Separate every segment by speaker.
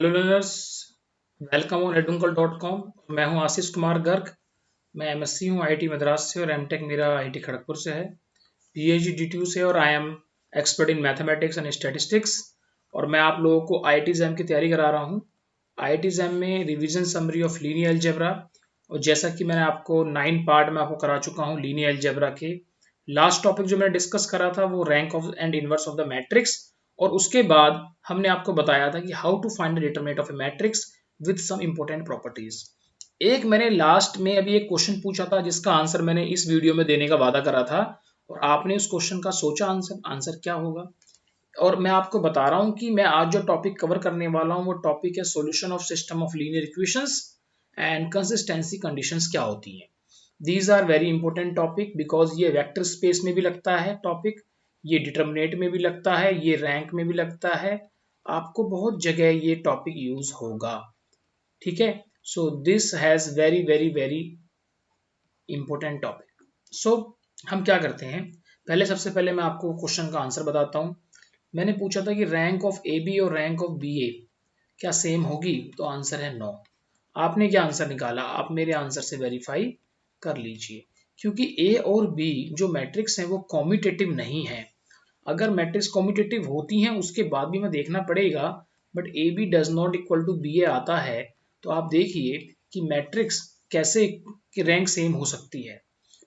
Speaker 1: Hello learners, welcome on edunkal.com। मैं हूं आशीष कुमार गर्ग। मैं एमएससी हूं आईआईटी मद्रास से और एमटेक मेरा आईआईटी खड़गपुर से है, पीएचडी डीटीयू से, और I am expert in mathematics and statistics. और मैं आप लोगों को आईआईटी एग्जाम की तैयारी करा रहा हूं। आईआईटी एग्जाम में revision summary of linear algebra, और जैसा कि मैंने आपको 9 पार्ट में आपको करा चुका हूं लीनियर अलजेब्रा के। लास्ट टॉपिक जो मैंने डिस्कस करा था वो rank of and inverse of the matrix, और उसके बाद हमने आपको बताया था कि how to find the determinant of a matrix with some important properties. एक मैंने लास्ट में अभी एक क्वेश्चन पूछा था जिसका आंसर मैंने इस वीडियो में देने का वादा करा था, और आपने उस क्वेश्चन का सोचा आंसर क्या होगा। और मैं आपको बता रहा हूं कि मैं आज जो टॉपिक कवर करने वाला हूं वो टॉपिक है solution of system of linear equations and consistency conditions क्या होती हैं। These are very important topic because ये वेक्टर स्पेस में भी लगता है टॉपिक, ये डिटर्मिनेट में भी लगता है, ये रैंक में भी लगता है। आपको बहुत जगह ये टॉपिक यूज होगा, ठीक है। So this has very very very important topic. सो हम क्या करते हैं, सबसे पहले मैं आपको क्वेश्चन का आंसर बताता हूं। मैंने पूछा था कि रैंक ऑफ ए बी और रैंक ऑफ बी ए क्या सेम होगी, तो आंसर है नो। आपने क्या आंसर निकाला, आप मेरे आंसर से वेरीफाई कर लीजिए, क्योंकि ए और बी जो मैट्रिक्स हैं वो कॉम्यूटेटिव नहीं है। अगर मैट्रिक्स कॉम्यूटेटिव होती हैं उसके बाद भी हमें देखना पड़ेगा, but A B does not equal to B A आता है, तो आप देखिए कि मैट्रिक्स कैसे कि रैंक सेम हो सकती है।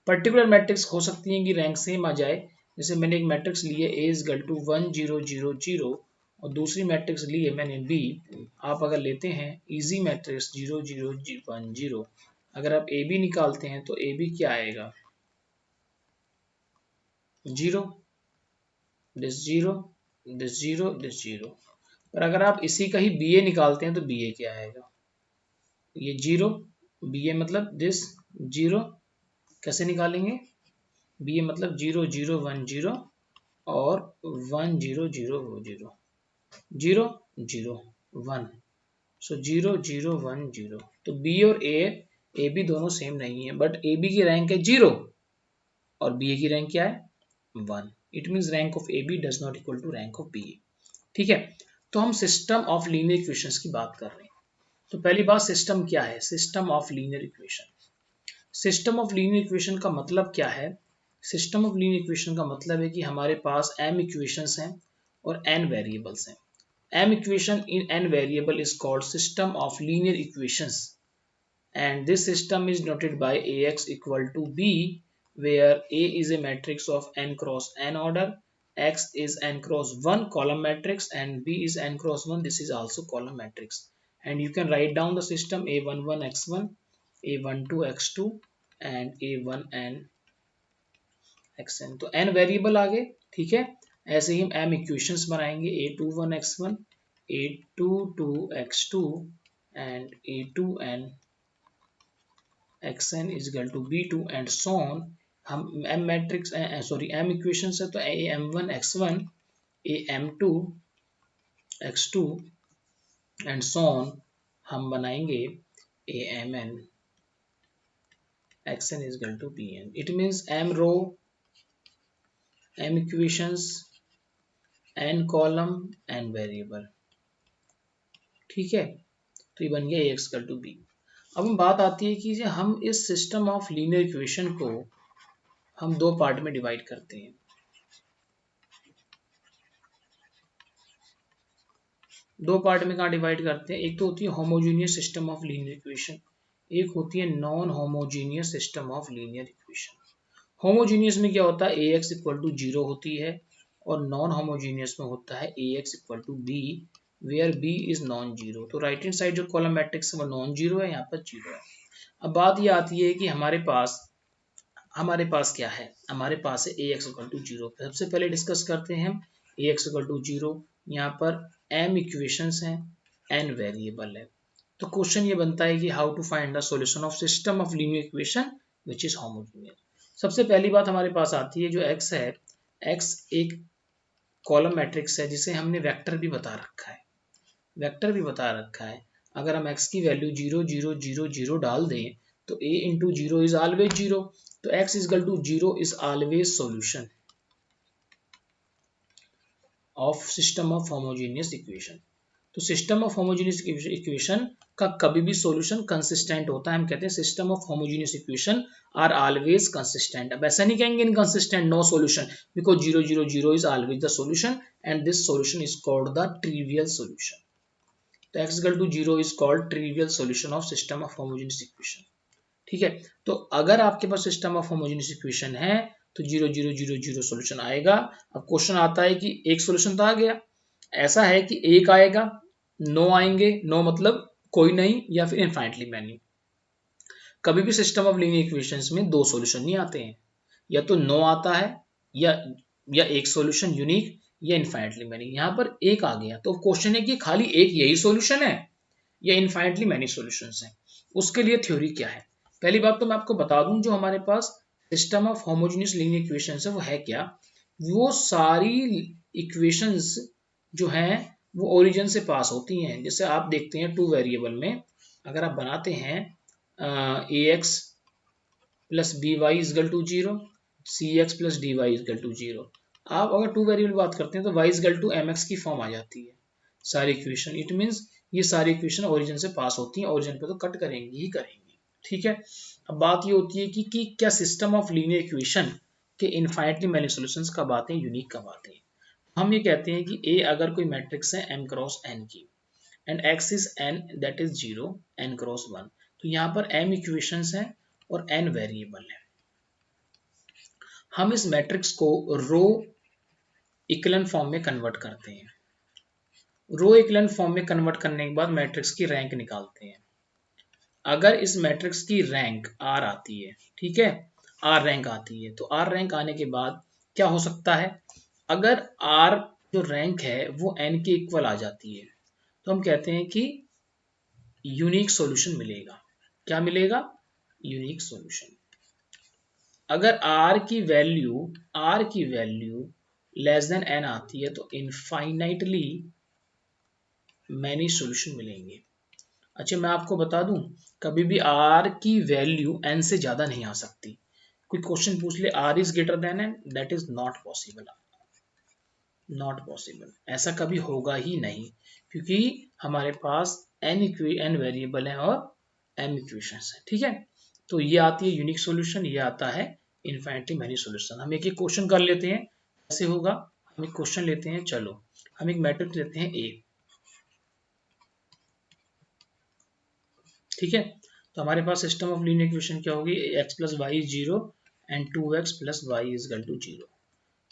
Speaker 1: पर्टिकुलर मैट्रिक्स हो सकती है कि रैंक सेम आ जाए। जैसे मैंने एक मैट्रिक्स ली है ए इज इक्वल टू 1 0 0 0, और दूसरी मैट्रिक्स ली है मैंने बी। आप अगर लेते हैं इजी मैट्रिक्स 0 0 1 0, अगर आप ए बी निकालते हैं तो ए बी क्या आएगा, 0, दिस 0, दिस 0, दिस 0। पर अगर आप इसी का ही बी ए निकालते हैं तो बी ए क्या आएगा, ये 0, बी ए मतलब दिस 0। कैसे निकालेंगे, बी ए मतलब 0 0 1 0 और 1 0 0 0 0 0 1, सो 0 0 1 0। तो बी और ए बी दोनों सेम नहीं है, बट ए बी की रैंक है 0 और बी ए की रैंक क्या है 1। It means rank of A B does not equal to rank of B A, ठीक है। तो हम सिस्टम ऑफ लीनियर इक्वेशंस की बात कर रहे हैं। तो पहली बात, सिस्टम क्या है, system of linear equation. System of linear equation का मतलब क्या है, सिस्टम ऑफ लीनियर इक्वेशन का मतलब है कि हमारे पास m इक्वेशंस हैं और n वेरिएबल्स हैं। m equation in n variable is called system of linear equations, and this system is noted by ax equal to b, where a is a matrix of n cross n order, x is n cross 1 column matrix, and b is n cross 1, this is also column matrix. And you can write down the system a11 x1, a12 x2 and a1n xn। तो n variable आ गए, ठीक है। ऐसे ही हम m equations बनाएंगे, a21 x1, a22 x2 and a2n xn is equal to b2 and so on। हम m matrix sorry m equations है तो am1 x1, am2 x2 and so on हम बनाएंगे amn xn is equal to bn। it means m row, m equations, n column, n variable, ठीक है। तो ये बन गया ax इक्वल टू b। अब हम बात आती है कि हम इस सिस्टम ऑफ लीनियर इक्वेशन को हम दो पार्ट में डिवाइड करते हैं। दो पार्ट में कहाँ डिवाइड करते हैं, एक तो होती है homogeneous system of linear equation, एक होती है non homogeneous system of linear equation. Homogeneous में क्या होता है, ax इक्वल टू 0 होती है, और नॉन होमोजीनियस में होता है ax equal to b, where b is non zero. तो राइट हैंड साइड जो कॉलम मैट्रिक्स है वो नॉन जीरो है, यहाँ पर 0 है। अब बात ये आती है कि हमारे पास क्या है, हमारे पास है ax इक्वल टू 0। सबसे पहले डिस्कस करते हैं हम ax इक्वल टू 0। यहाँ पर m इक्वेशंस हैं, n वेरिएबल है। तो क्वेश्चन ये बनता है कि how to find the solution of system of linear equation which is homogeneous. सबसे पहली बात हमारे पास आती है, जो x है, x एक कॉलम मैट्रिक्स है जिसे हमने वेक्टर भी बता रखा है। अगर हम x की वैल्यू 0 0 0 0 डाल दें तो a इंटू 0 इज ऑलवेज 0, तो x is equal to 0 is always solution of system of homogeneous equation. तो सिस्टम ऑफ होमोजेनियस इक्वेशन का कभी भी सॉल्यूशन कंसिस्टेंट होता है। हम कहते हैं system of homogeneous equation are always consistent. अब ऐसा नहीं कहेंगे inconsistent, no solution, because 0 0 0 is always the solution and this solution is called the trivial solution. तो x equal to 0 is called trivial solution of system of homogeneous equation. ठीक है, तो अगर आपके पास सिस्टम ऑफ होमोजेनियस इक्वेशन है तो 0 0 0 0 solution आएगा। अब क्वेश्चन आता है कि एक सॉल्यूशन तो आ गया, ऐसा है कि एक आएगा, नो आएंगे, नो मतलब कोई नहीं, या फिर इनफाइनाइटली मैनी। कभी भी सिस्टम ऑफ लीनियर इक्वेशंस में दो सॉल्यूशन नहीं आते हैं, या तो नो आता है या एक सॉल्यूशन यूनिक या इनफाइनाइटली मैनी। यहाँ पर एक आ गया तो क्वेश्चन है कि खाली एक यही सॉल्यूशन है या इनफाइनाइटली मैनी सॉल्यूशंस हैं। उसके लिए थ्योरी क्या है? पहली बात तो मैं आपको बता दूं, जो हमारे पास system of homogeneous linear equations है वो है क्या? वो सारी इक्वेशंस जो हैं वो ओरिजिन से पास होती हैं। जैसे आप देखते हैं टू वेरिएबल में अगर आप बनाते हैं A X plus B Y equal to 0, C X plus D Y equal to 0। आप अगर टू वेरिएबल बात करते हैं तो Y equal to M X की फॉर्म आ जाती है सारी इक्वेशन। इट मीन्स ये सारी इक्वेशन ओरिजिन से पास होती हैं, ओरिजिन पे तो कट करेंगी ही करेंगी। ठीक है, अब बात ये होती है कि क्या सिस्टम ऑफ लीनियर इक्वेशन के इनफाइनाइटली मैनी सॉल्यूशंस कब आते हैं, यूनिक कब आते हैं। हम ये कहते हैं कि ए अगर कोई मैट्रिक्स है m क्रॉस n की and x is n that is 0 n cross 1, तो यहाँ पर m इक्वेशंस हैं और n वेरिएबल है। हम इस मैट्रिक्स को रो इक्विवेलेंट फॉर्म में कन्वर्ट करते हैं। रो इक्विवेलेंट फॉर्म में कन्वर्ट करने के बाद मैट्रिक्स की रैंक निकालते हैं। अगर इस मैट्रिक्स की रैंक r आती है, ठीक है, r रैंक आती है, तो r रैंक आने के बाद क्या हो सकता है? अगर r जो रैंक है वो n के इक्वल आ जाती है तो हम कहते हैं कि यूनिक सॉल्यूशन मिलेगा। क्या मिलेगा? Unique solution. अगर r की वैल्यू लेस देन n आती है तो इनफाइनाइटली मैनी सॉल्यूशन मिलेंगे। अच्छा, मैं आपको बता दूं, कभी भी r की वैल्यू n से ज्यादा नहीं आ सकती। कोई क्वेश्चन पूछ ले r is greater than n, that is not possible, not possible, ऐसा कभी होगा ही नहीं, क्योंकि हमारे पास n वेरिएबल है और m इक्वेशंस है। ठीक है, तो ये आती है यूनिक सॉल्यूशन, ये आता है इनफाइनाइटली मैनी सॉल्यूशन। हम एक क्वेश्चन कर लेते हैं कैसे होगा। हम एक क्वेश्चन लेते हैं, चलो हम एक मैट्रिक्स लेते हैं A। ठीक है, तो हमारे पास सिस्टम ऑफ लीनियर इक्वेशन क्या होगी? x plus y is 0 and 2x plus y is equal to 0।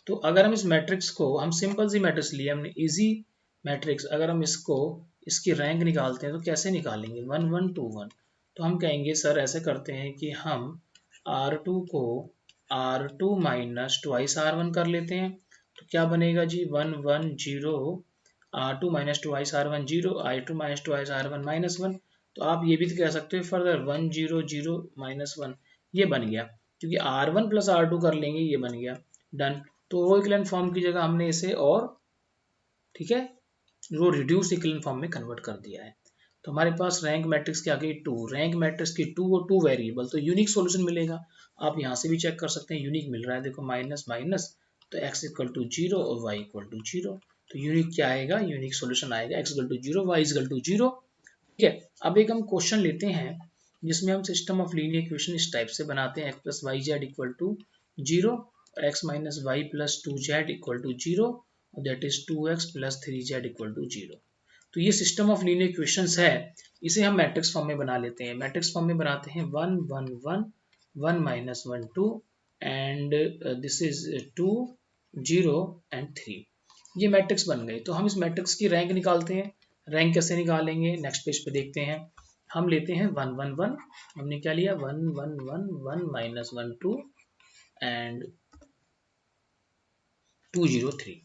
Speaker 1: तो अगर हम इस मैट्रिक्स को, हम सिंपल सी मैट्रिक्स लिए हमने, इजी मैट्रिक्स, अगर हम इसको, इसकी रैंक निकालते हैं तो कैसे निकालेंगे? 1 1 2 1। तो हम कहेंगे सर ऐसे करते हैं कि हम R2 को R2 माइनस ट्वाइस R1 कर लेते हैं। तो क्या बनेगा जी? 1 1 0, R2 minus twice R1 0, I2 minus twice R1 minus 1। तो आप ये भी कह सकते हो फर्दर 1 0 0 माइनस 1, ये बन गया, क्योंकि R1 प्लस R2 कर लेंगे, ये बन गया, डन। तो रो इक्विवेलेंट फॉर्म की जगह हमने इसे और, ठीक है, रो रिड्यूस इक्विवेलेंट फॉर्म में कन्वर्ट कर दिया है। तो हमारे पास रैंक मैट्रिक्स की आ गई 2, रैंक मैट्रिक्स की 2 और 2 वेरिएबल, तो यूनिक सॉल्यूशन मिलेगा। आप यहाँ से भी चेक कर सकते हैं, यूनिक मिल रहा है, देखो माइनस माइनस, तो x इक्वल टू 0 और y इक्वल टू 0। तो यूनिक क्या आएगा? यूनिक सॉल्यूशन आएगा x equal to 0, y equal to 0। ठीक है, अब एक हम क्वेश्चन लेते हैं जिसमें हम सिस्टम ऑफ लीनियर इक्वेशन इस टाइप से बनाते हैं, x plus y z equal to 0, x minus y plus 2z equal to 0, that is 2x plus 3z equal to 0। तो ये सिस्टम ऑफ लीनियर इक्वेशंस है, इसे हम मैट्रिक्स फॉर्म में बना लेते हैं। मैट्रिक्स फॉर्म में बनाते हैं 1 1 1 1 minus 1 2 and this is 2 0 and 3। ये मैट्रिक्स बन गई। तो हम इस मैट्रिक्स की रैंक निकालते हैं। रैंक कैसे निकालेंगे? नेक्स्ट पेज पे देखते हैं। हम लेते हैं 1 1 1, हमने क्या लिया? 1 1 1 1 माइनस 1 2 एंड 2 0 3।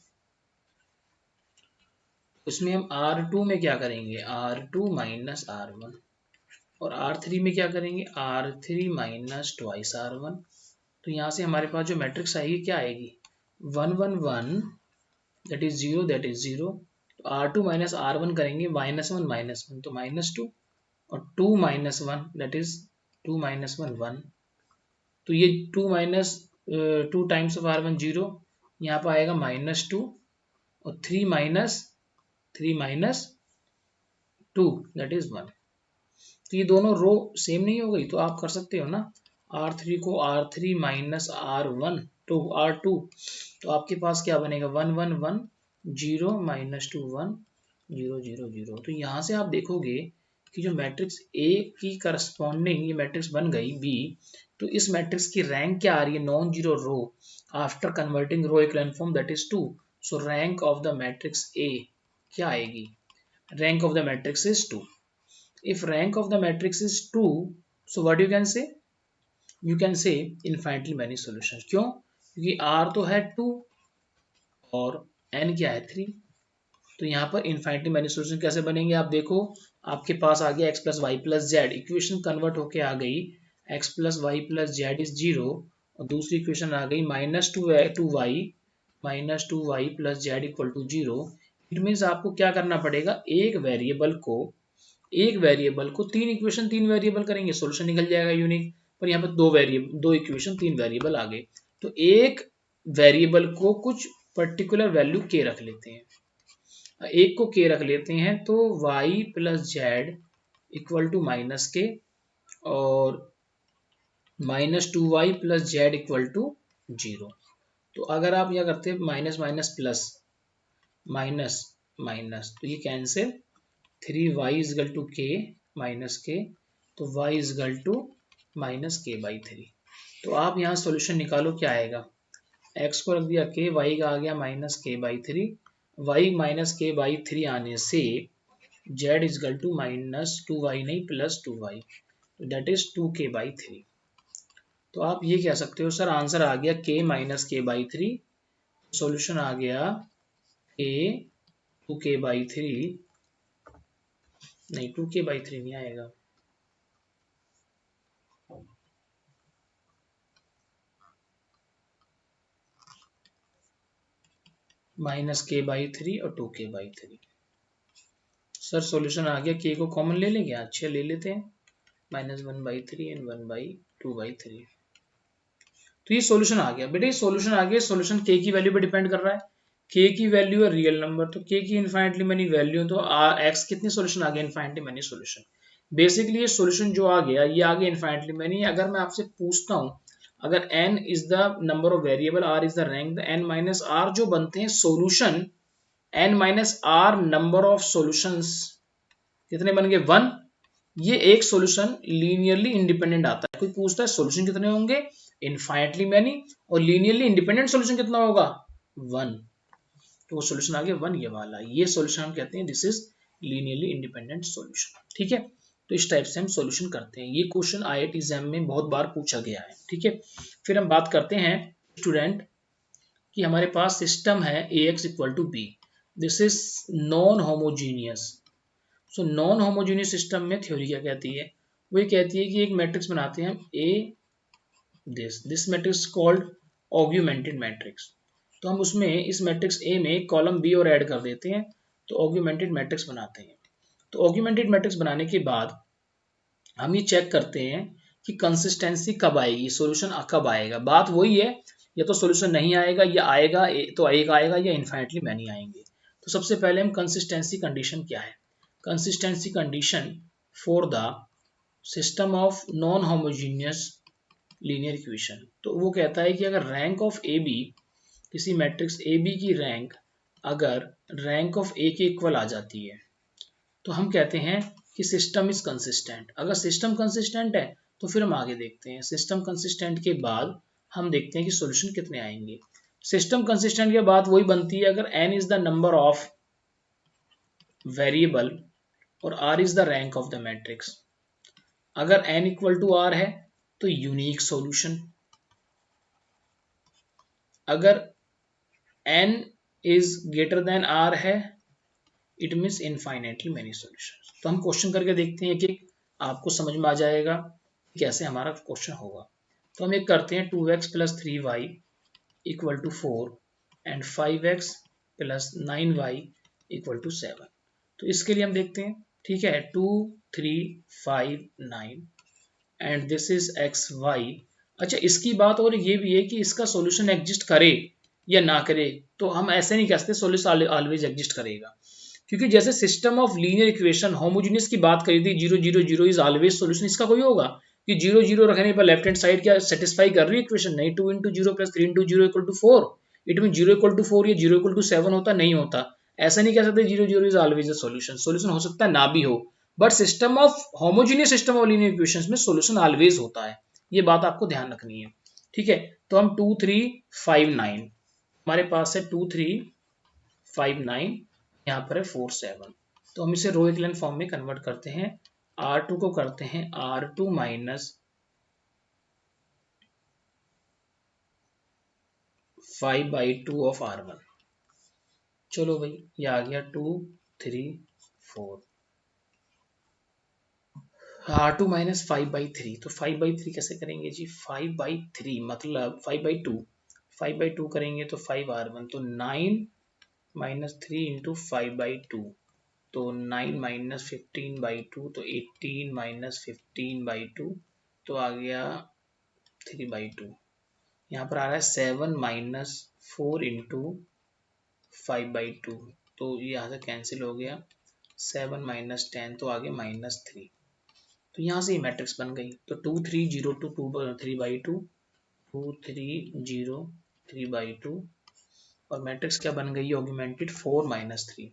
Speaker 1: उसमें हम R2 में क्या करेंगे? R2 माइनस R1, और R3 में क्या करेंगे? R3 minus twice R1। तो यहाँ से हमारे पास जो मैट्रिक्स आएगी क्या आएगी? 1 1 1 दैट इज 0, दैट इज 0। तो R2 माइनस R1 करेंगे, माइनस 1 तो माइनस 2, और 2 माइनस 1 दैट इज 2 माइनस 1 1। तो ये 2 माइनस 2 टाइम्स ऑफ R1 0, यहाँ पर आएगा माइनस 2, और 3 माइनस 2 दैट इज 1। तो ये दोनों रो सेम नहीं हो गई, तो आप कर सकते हो ना R3 को R3 minus R1 to R2, तो आपके पास क्या बनेगा 1 1 1 0 माइनस 2 1 0 0 0। तो यहाँ से आप देखोगे कि जो मैट्रिक्स A की करस्पॉन्डिंग ये मैट्रिक्स बन गई B, तो इस मैट्रिक्स की रैंक क्या आ रही है non zero row after converting row equivalent form that is 2। So rank of the matrix A क्या आएगी, rank of the matrix is 2. If rank of the matrix is 2, so what you can say? You can say infinitely many solutions. क्यों? क्योंकि R तो है 2 और N क्या है 3, तो यहाँ पर infinitely many solution कैसे बनेंगे आप देखो, आपके पास आ गया x plus y plus z, equation convert होके आ गई x plus y plus z is 0, और दूसरी इक्वेशन आ गई minus two y plus z equal to 0। It means आपको क्या करना पड़ेगा, एक वेरिएबल को तीन इक्वेशन तीन वेरिएबल करेंगे, सॉल्यूशन निकल जाएगा यूनिक। पर यहाँ पर दो इक्वेशन तीन वेरिएबल आ गए, तो एक वेरिएबल को कुछ पर्टिकुलर वैल्यू के रख लेते हैं, एक को के रख लेते हैं, तो y plus z equal to minus k और minus 2y plus z equal to 0। तो अगर आप यह करते हैं minus minus plus minus minus, तो ये cancel, 3y equal to k minus k, तो y equal to minus k by 3। तो आप यहाँ सॉल्यूशन निकालो क्या आएगा, x को रख दिया के, y का आ गया minus k by 3, y minus k by 3 आने से z is equal to minus 2y नहीं प्लस 2y, तो दैट इज 2k बाई 3। तो आप ये कह सकते हो सर आंसर आ गया k minus k by 3, solution आ गया a 2k बाई 3, नहीं 2k बाई 3 नहीं आएगा, माइनस के बाई 3 और 2k बाई 3। सर सॉल्यूशन आ गया, k को कॉमन ले लेंगे, अच्छा ले लेते हैं, माइनस 1/3 एंड 1/2/3। तो ये सॉल्यूशन आ गया बेटा, ये सॉल्यूशन आ गया, सॉल्यूशन k की वैल्यू पे डिपेंड कर रहा है, k की वैल्यू है रियल नंबर, तो k की इनफाइनटली मैनी वैल्यू, तो x कितने सॉल्यूशन आ गए इनफाइनटली मैनी सॉल्यूशन। बेसिकली ये सॉल्यूशन जो आ गया ये आ गया इनफाइनटली मैनी। अगर मैं आपसे पूछता हूँ, अगर n is the number of variable, r is the rank, the n minus r जो बनते हैं solution, n minus r number of solutions कितने बन गए 1, ये एक सॉल्यूशन लीनियरली इंडिपेंडेंट आता है। कोई पूछता है सॉल्यूशन कितने होंगे, इनफाइनटली मैनी, और लीनियरली इंडिपेंडेंट सॉल्यूशन कितना होगा 1, तो वो सॉल्यूशन आ गया 1 ये वाला, ये सॉल्यूशन हम कहते हैं this is linearly independent solution. ठीक है, तो इस टाइप से हम सॉल्यूशन करते हैं, ये क्वेश्चन IIT एग्जाम में बहुत बार पूछा गया है। ठीक है, फिर हम बात करते हैं स्टूडेंट कि हमारे पास सिस्टम है AX equal to b, this is non homogeneous. So non homogeneous system में थ्योरी क्या कहती है, वो ये कहती है कि एक मैट्रिक्स बनाते हैं A, this matrix called augmented matrix, तो हम उसमें इस मैट्रिक्स A में कॉलम B और ऐड कर देते हैं, तो ऑग्यूमेंटेड मैट्रिक्स बनाते हैं। तो ऑग्यूमेंटेड मैट्रिक्स बनाने के बाद हम ये चेक करते हैं कि कंसिस्टेंसी कब आएगी, सॉल्यूशन कब आएगा। बात वही है, या तो सॉल्यूशन नहीं आएगा या आएगा तो एक आएगा या इनफाइनटली मैनी आएंगे। तो सबसे पहले हम कंसिस्टेंसी कंडीशन क्या है, consistency condition for the system of non homogeneous linear equation, तो वो कहता है कि अगर रैंक ऑफ ए बी, किसी मैट्रिक्स ए बी की रैंक अगर रैंक ऑफ ए के इक्वल आ जाती है, तो हम कहते हैं कि सिस्टम इज कंसिस्टेंट। अगर सिस्टम कंसिस्टेंट है तो फिर हम आगे देखते हैं, सिस्टम कंसिस्टेंट के बाद हम देखते हैं कि सॉल्यूशन कितने आएंगे। सिस्टम कंसिस्टेंट के बाद वही बनती है, अगर n is the number of variable और r is the rank of the matrix. अगर n इक्वल टू r है तो यूनिक सॉल्यूशन, अगर n is greater than r है it means infinitely many solutions. तो हम क्वेश्चन करके देखते हैं कि आपको समझ में आ जाएगा कैसे हमारा क्वेश्चन होगा। तो हम एक करते हैं 2x plus 3y equal to 4 and 5x plus 9y equal to 7। तो इसके लिए हम देखते हैं, ठीक है, 2 3 5 9 and this is x y. अच्छा, इसकी बात और ये भी है कि इसका सॉल्यूशन एग्जिस्ट करे या ना करे, तो हम ऐसे नहीं कहते सॉल्यूशन ऑलवेज एग्जिस्ट करेगा, क्योंकि जैसे system of linear equation homogeneous की बात करी थी, 0 0 0 इज ऑलवेज सॉल्यूशन, इसका कोई होगा कि 0 0 रखने पर लेफ्ट हैंड साइड क्या सेटिस्फाई कर रही है इक्वेशन? नहीं, 2 into zero plus 3 into zero equal to 4, it mean 0 equal to 4 या 0 इक्वल टू 7 होता, नहीं होता। ऐसा नहीं कह सकते 0 0 is always a solution, solution हो सकता है ना भी हो, but system of homogeneous system of linear equations में सॉल्यूशन ऑलवेज होता है, ये बात आपको ध्यान रखनी है। ठीक है, तो हम 2 3 5 9, हमारे पास है 2 3 5 9, यहाँ पर है 4 7, तो हम इसे रो इक्विवेलेंट फॉर्म में कन्वर्ट करते हैं। R2 को करते हैं R2 माइनस 5/2 ऑफ R1। चलो भाई, ये आ गया 2 3 4, R2 माइनस 5/3, तो 5/3 कैसे करेंगे जी? 5/3 मतलब 5/2, 5/2 करेंगे तो 5R1, तो 9 माइनस 3 इंटू 5/2, तो 9 माइनस 15/2, तो 18 माइनस 15/2, तो आ गया 3/2। यहाँ पर आ रहा है 7 माइनस 4 इंटू 5/2, तो ये यहाँ से कैंसिल हो गया, 7 माइनस 10, तो आ गया -3, तो यहाँ से ये मैट्रिक्स बन गई। तो 2 3 0 2 3/2, 2 3 0 3/2, और मैट्रिक्स क्या बन गई? ऑगमेंटेड 4 -3।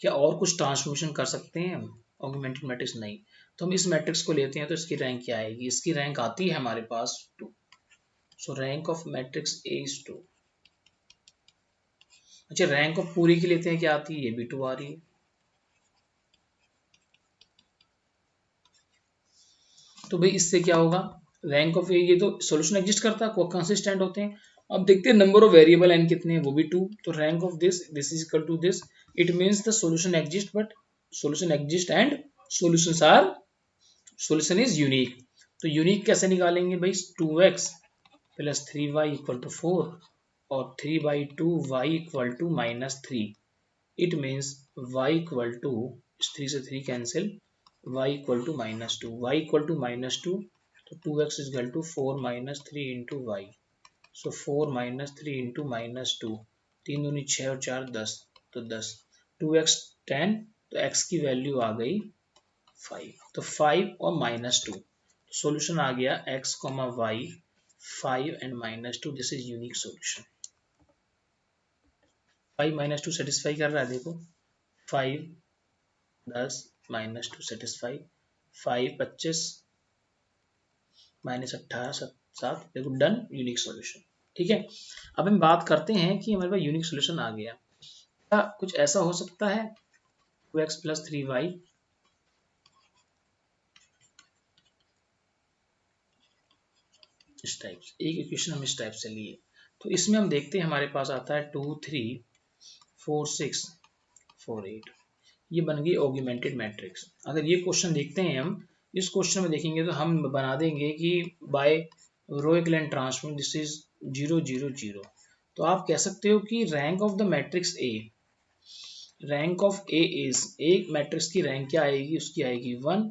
Speaker 1: क्या और कुछ ट्रांसफॉर्मेशन कर सकते हैं हम ऑगमेंटेड मैट्रिक्स? नहीं। तो हम इस मैट्रिक्स को लेते हैं, तो इसकी रैंक क्या आएगी? इसकी रैंक आती है हमारे पास 2, so rank of matrix A is 2। अच्छा, रैंक ऑफ पूरी की लेते हैं, क्या आती है? ये भी 2 आ रही है। तो भाई इससे क्या होगा? रैंक ऑफ ए, ये तो सॉल्यूशन एग्जिस्ट करता है, को कंसिस्टेंट होते हैं। अब देखते हैं नंबर ऑफ वेरिएबल एन कितने हैं, वो भी 2, तो rank of this is equal to this, it means the solution exist, but solution exist and solutions are, solution is unique. तो यूनिक कैसे निकालेंगे भाई? 2x plus 3y equal to 4 और 3/2y equal to -3, it means y equal to, 3 से 3 cancel, y equal to -2, y equal to -2, तो 2x is equal to 4 - 3 into y, so 4 - 3 into -2, 3 दूनी 6 और 4 10, तो 10, 2x 10, तो x की वैल्यू आ गई 5, तो 5 और -2, सॉल्यूशन आ गया x, y 5 and -2, this is unique solution. 5 -2 satisfy कर रहा है, देखो 5 10 -2 सेटिस्फाई, 5 25 -18 7, देखो डन, यूनिक सॉल्यूशन। ठीक है, अब हम बात करते हैं कि हमारे पास यूनिक सॉल्यूशन आ गया, क्या कुछ ऐसा हो सकता है 2x प्लस 3y, इस टाइप से एक इक्वेशन हम इस टाइप से लिए, तो इसमें हम देखते हैं हमारे पास आता है 2 3 4 6 4 8, ये बन गई ऑगमेंटेड मैट्रिक्स। अगर ये क्वेश्चन देखते हैं हम, इस क्वेश्चन में देखेंगे तो हम बना देंगे कि by row equivalent transform this is 0 0 0, तो आप कह सकते हो कि rank of the matrix A, rank of A is, एक मैट्रिक्स की रैंक क्या आएगी? उसकी आएगी 1,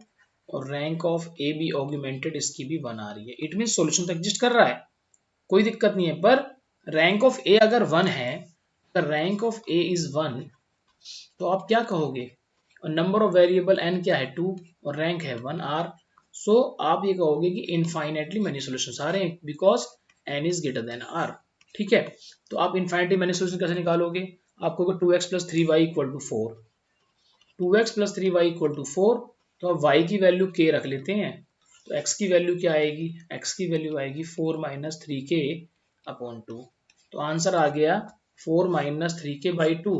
Speaker 1: और rank of A B augmented, इसकी भी 1 आ रही है, इट मीन सॉल्यूशन तो एग्जिस्ट कर रहा है, कोई दिक्कत नहीं है, पर रैंक ऑफ ए अगर 1 है, अगर रैंक ऑफ ए इज 1, तो आप क्या कहोगे? और नंबर ऑफ वेरिएबल n क्या है? 2, और रैंक है 1 r, सो आप ये कहोगे कि इनफाइनेटली मेनी सॉल्यूशंस आ रहे हैं because n is greater than r। ठीक है, तो आप इनफाइनेटली मेनी सॉल्यूशन कैसे निकालोगे? आप कहोगे 2x plus 3y equal to 4, 2x plus 3y equal to 4, तो आप y की वैल्यू k रख लेते हैं, तो x की वैल्यू क्या आएगी? x की वैल्यू आएगी 4 माइनस 3k अपॉन 2, तो आंसर आ गया 4 माइनस 3k बाई 2,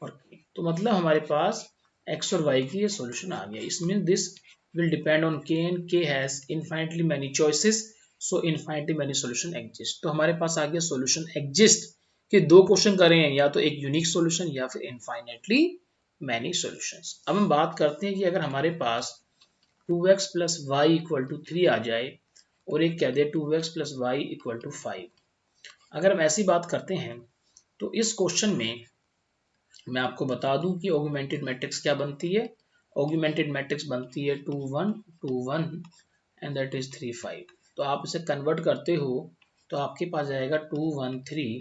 Speaker 1: और तो मतलब हमारे पास x और y की ये सॉल्यूशन आ गया। इसमें this will depend on k and k has infinitely many choices, so infinitely many solution exist. तो हमारे पास आ गया सॉल्यूशन एग्जिस्ट के दो क्वेश्चन करें हैं, या तो एक यूनिक सॉल्यूशन या फिर इनफाइनेटली मैनी सॉल्यूशंस। अब हम बात करते हैं कि अगर हमारे पास 2x plus y equal to 3 आ जाए और एक कह दे 2x plus y equal to 5, अगर हम ऐसी बात करते हैं तो इस क्वेश्चन में मैं आपको बता दूं कि ऑगमेंटेड मैट्रिक्स क्या बनती है। ऑगमेंटेड मैट्रिक्स बनती है 2 1 2 1 एंड दैट इज 3 5। तो आप इसे कन्वर्ट करते हो तो आपके पास जाएगा 2 1 3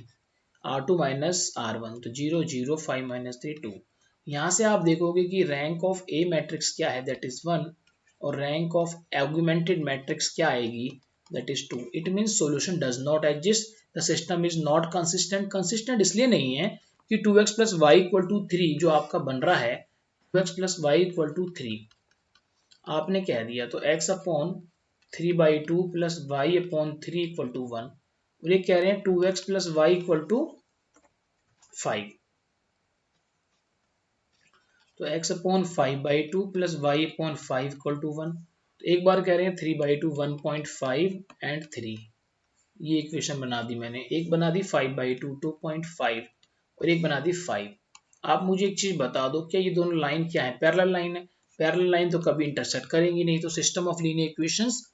Speaker 1: R2 माइनस R1, तो 0 0 5 माइनस 3 2। यहाँ से आप देखोगे कि रैंक ऑफ ए मैट्रिक्स क्या है, दैट इज 1, और रैंक ऑफ ऑगमेंटेड मैट्रिक्स क्या आएगी, that is 2। It means solution does not exist, the system is not consistent. Consistent इसलिए नहीं है कि 2x plus y equal to 3 जो आपका बन रहा है, 2x plus y equal to 3 आपने कह दिया, तो x upon 3/2 plus y upon 3 equal to 1, और ये कह रहे हैं 2x plus y equal to 5, तो x upon 5/2 plus y upon 5 equal to 1। तो एक बार कह रहे हैं 3/2 1.5 एंड 3, ये इक्वेशन बना दी मैंने। एक बना दी 5/2 2.5, और एक बना दी 5। आप मुझे एक चीज बता दो, क्या ये दोनों लाइन क्या है, पैरेलल लाइन है? पैरेलल लाइन तो कभी इंटरसेक्ट करेंगी नहीं, तो सिस्टम ऑफ लीनियर इक्वेशंस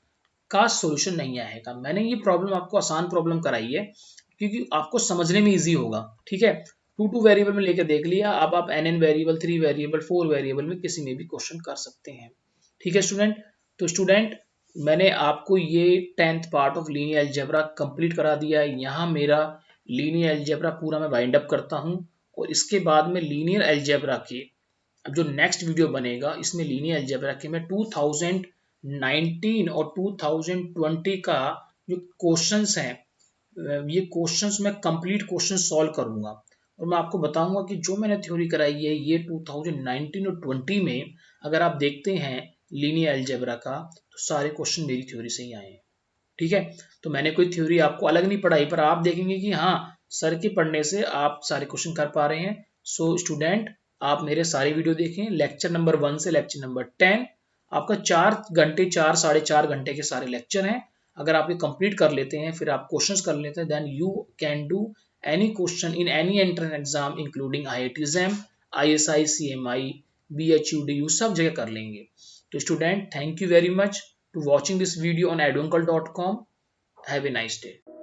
Speaker 1: का सॉल्यूशन नहीं आएगा। मैंने ये प्रॉब्लम आपको आसान प्रॉब्लम कराई है क्योंकि आपको समझने में इजी होगा, ठीक है। 2 वेरिएबल में लेकर देख लिया, अब आप n वेरिएबल, 3 वेरिएबल, 4 वेरिएबल में किसी में भी क्वेश्चन कर सकते हैं, ठीक है स्टूडेंट। तो स्टूडेंट, मैंने आपको ये 10th part of linear algebra complete करा दिया है। यहाँ मेरा लीनियर अलजेब्रा पूरा मैं वाइंड अप करता हूँ, और इसके बाद में लीनियर अलजेब्रा के अब जो नेक्स्ट वीडियो बनेगा इसमें लीनियर अलजेब्रा के मैं 2019 और 2020 का जो क्वेश्चंस हैं, ये क्वेश्चंस मैं कंप्लीट क्वेश्चन सॉल्व करूंगा, और मैं आपको बताऊंगा कि जो मैंने थ्योरी कराई है ये 2019 और 20 में अगर आप देखते हैं लीनियर अलजेब्रा का, तो सारे क्वेश्चन मेरी थ्योरी से ही आए हैं, ठीक है। तो मैंने कोई थ्योरी आपको अलग नहीं पढ़ाई, पर आप देखेंगे कि हाँ, सर के पढ़ने से आप सारे क्वेश्चन कर पा रहे हैं। सो स्टूडेंट, आप मेरे सारे वीडियो देखें, लेक्चर नंबर 1 से लेक्चर नंबर 10, आपका 4 घंटे 4 साढ़े 4 घंटे के सारे लेक्चर हैं। अगर आप ये कंप्लीट कर लेते हैं, फिर आप क्वेश्चंस कर लेते हैं, then you can do any question in any entrance exam including IIT JAM, ISI CMI BHUD सब जगह कर लेंगे। तो student, thank you very much to watching this video on eduncle.com. Have a nice day.